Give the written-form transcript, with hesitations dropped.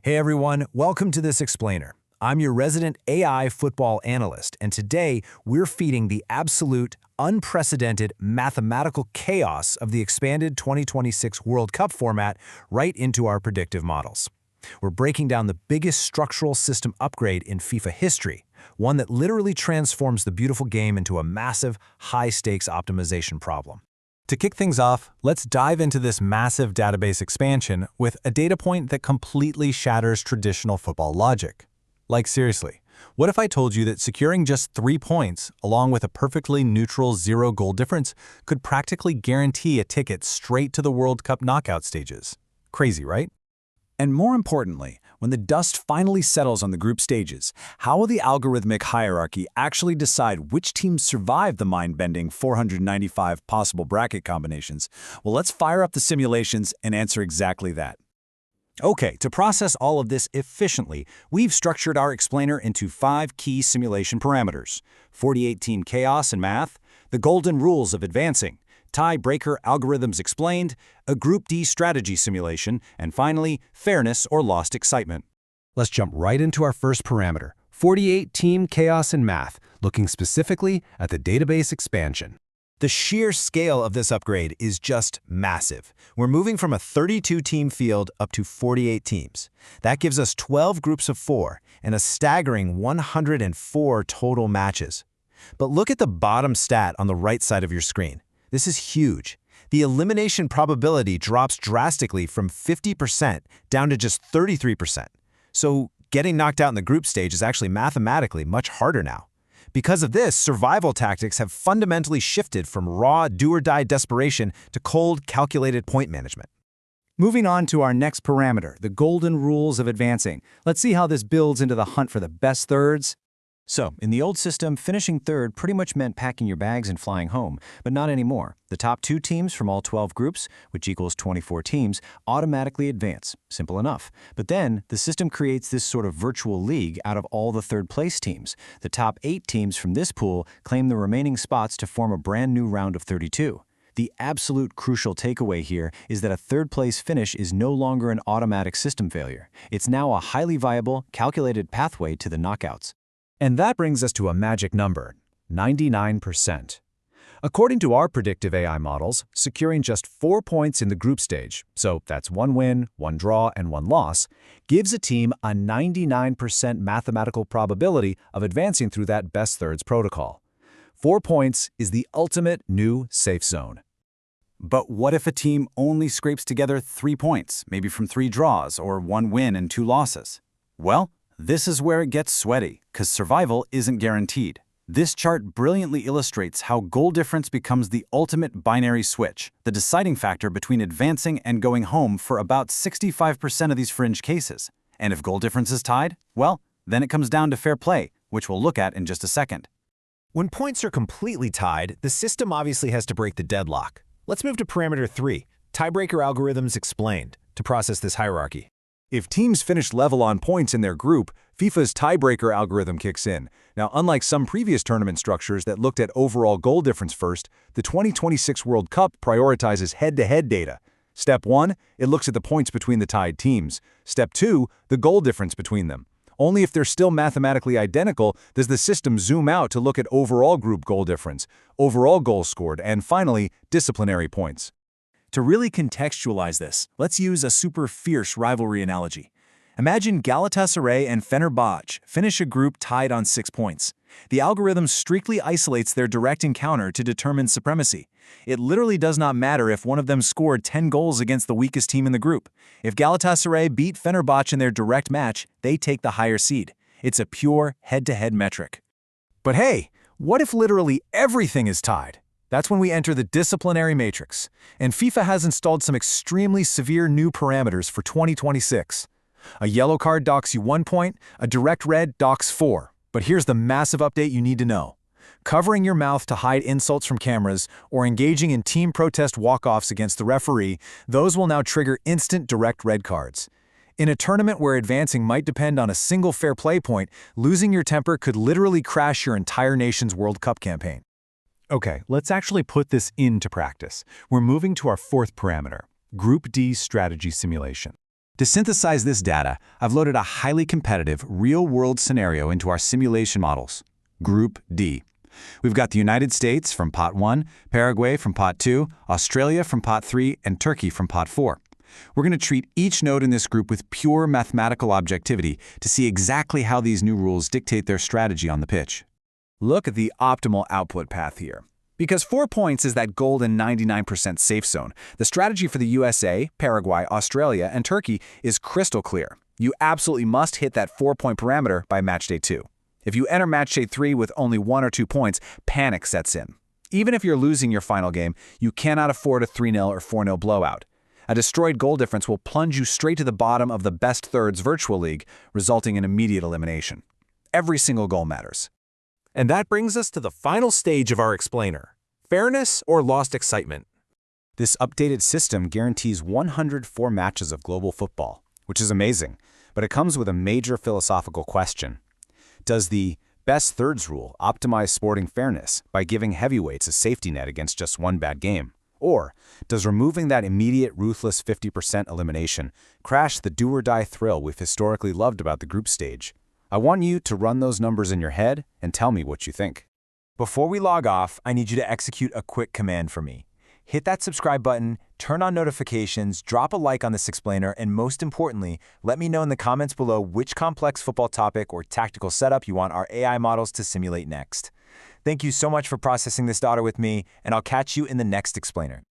Hey everyone, welcome to This Explainer. I'm your resident AI football analyst, and today we're feeding the absolute, unprecedented mathematical chaos of the expanded 2026 World Cup format right into our predictive models. We're breaking down the biggest structural system upgrade in FIFA history, one that literally transforms the beautiful game into a massive, high-stakes optimization problem. To kick things off, let's dive into this massive database expansion with a data point that completely shatters traditional football logic. Like seriously, what if I told you that securing just 3 points, along with a perfectly neutral 0-goal difference, could practically guarantee a ticket straight to the World Cup knockout stages? Crazy, right? And more importantly, when the dust finally settles on the group stages, how will the algorithmic hierarchy actually decide which teams survive the mind-bending 495 possible bracket combinations? Well, let's fire up the simulations and answer exactly that. Okay, to process all of this efficiently, we've structured our explainer into 5 key simulation parameters: 48-team chaos and math, the golden rules of advancing, tiebreaker algorithms explained, a Group D strategy simulation, and finally, fairness or lost excitement. Let's jump right into our first parameter, 48-team chaos and math, looking specifically at the database expansion. The sheer scale of this upgrade is just massive. We're moving from a 32-team field up to 48 teams. That gives us 12 groups of 4 and a staggering 104 total matches. But look at the bottom stat on the right side of your screen. This is huge. The elimination probability drops drastically from 50% down to just 33%. So getting knocked out in the group stage is actually mathematically much harder now. Because of this, survival tactics have fundamentally shifted from raw, do-or-die desperation to cold, calculated point management. Moving on to our next parameter, the golden rules of advancing. Let's see how this builds into the hunt for the best thirds. So, in the old system, finishing third pretty much meant packing your bags and flying home, but not anymore. The top 2 teams from all 12 groups, which equals 24 teams, automatically advance. Simple enough. But then, the system creates this sort of virtual league out of all the third-place teams. The top 8 teams from this pool claim the remaining spots to form a brand new round of 32. The absolute crucial takeaway here is that a third-place finish is no longer an automatic system failure. It's now a highly viable, calculated pathway to the knockouts. And that brings us to a magic number, 99%. According to our predictive AI models, securing just 4 points in the group stage, so that's 1 win, 1 draw, and 1 loss, gives a team a 99% mathematical probability of advancing through that best thirds protocol. 4 points is the ultimate new safe zone. But what if a team only scrapes together 3 points, maybe from 3 draws or 1 win and 2 losses? Well, this is where it gets sweaty, because survival isn't guaranteed. This chart brilliantly illustrates how goal difference becomes the ultimate binary switch, the deciding factor between advancing and going home for about 65% of these fringe cases. And if goal difference is tied, well, then it comes down to fair play, which we'll look at in just a second. When points are completely tied, the system obviously has to break the deadlock. Let's move to parameter 3, tiebreaker algorithms explained, to process this hierarchy. If teams finish level on points in their group, FIFA's tiebreaker algorithm kicks in. Now, unlike some previous tournament structures that looked at overall goal difference first, the 2026 World Cup prioritizes head-to-head data. Step 1, it looks at the points between the tied teams. Step 2, the goal difference between them. Only if they're still mathematically identical does the system zoom out to look at overall group goal difference, overall goals scored, and finally, disciplinary points. To really contextualize this, let's use a super fierce rivalry analogy. Imagine Galatasaray and Fenerbahce finish a group tied on 6 points. The algorithm strictly isolates their direct encounter to determine supremacy. It literally does not matter if one of them scored 10 goals against the weakest team in the group. If Galatasaray beat Fenerbahce in their direct match, they take the higher seed. It's a pure head-to-head metric. But hey, what if literally everything is tied? That's when we enter the disciplinary matrix, and FIFA has installed some extremely severe new parameters for 2026. A yellow card docks you 1 point, a direct red docks 4. But here's the massive update you need to know. Covering your mouth to hide insults from cameras or engaging in team protest walk-offs against the referee, those will now trigger instant direct red cards. In a tournament where advancing might depend on a single fair play point, losing your temper could literally crash your entire nation's World Cup campaign. Okay, let's actually put this into practice. We're moving to our 4th parameter, Group D strategy simulation. To synthesize this data, I've loaded a highly competitive, real-world scenario into our simulation models. Group D. We've got the United States from Pot 1, Paraguay from Pot 2, Australia from Pot 3, and Turkey from Pot 4. We're going to treat each node in this group with pure mathematical objectivity to see exactly how these new rules dictate their strategy on the pitch. Look at the optimal output path here. Because 4 points is that golden 99% safe zone, the strategy for the USA, Paraguay, Australia, and Turkey is crystal clear. You absolutely must hit that 4-point parameter by matchday 2. If you enter matchday 3 with only 1 or 2 points, panic sets in. Even if you're losing your final game, you cannot afford a 3-0 or 4-0 blowout. A destroyed goal difference will plunge you straight to the bottom of the best thirds virtual league, resulting in immediate elimination. Every single goal matters. And that brings us to the final stage of our explainer: fairness or lost excitement. This updated system guarantees 104 matches of global football, which is amazing, but it comes with a major philosophical question. Does the best thirds rule optimize sporting fairness by giving heavyweights a safety net against just one bad game? Or does removing that immediate, ruthless 50% elimination crash the do-or-die thrill we've historically loved about the group stage? I want you to run those numbers in your head and tell me what you think. Before we log off, I need you to execute a quick command for me. Hit that subscribe button, turn on notifications, drop a like on this explainer, and most importantly, let me know in the comments below which complex football topic or tactical setup you want our AI models to simulate next. Thank you so much for processing this data with me, and I'll catch you in the next explainer.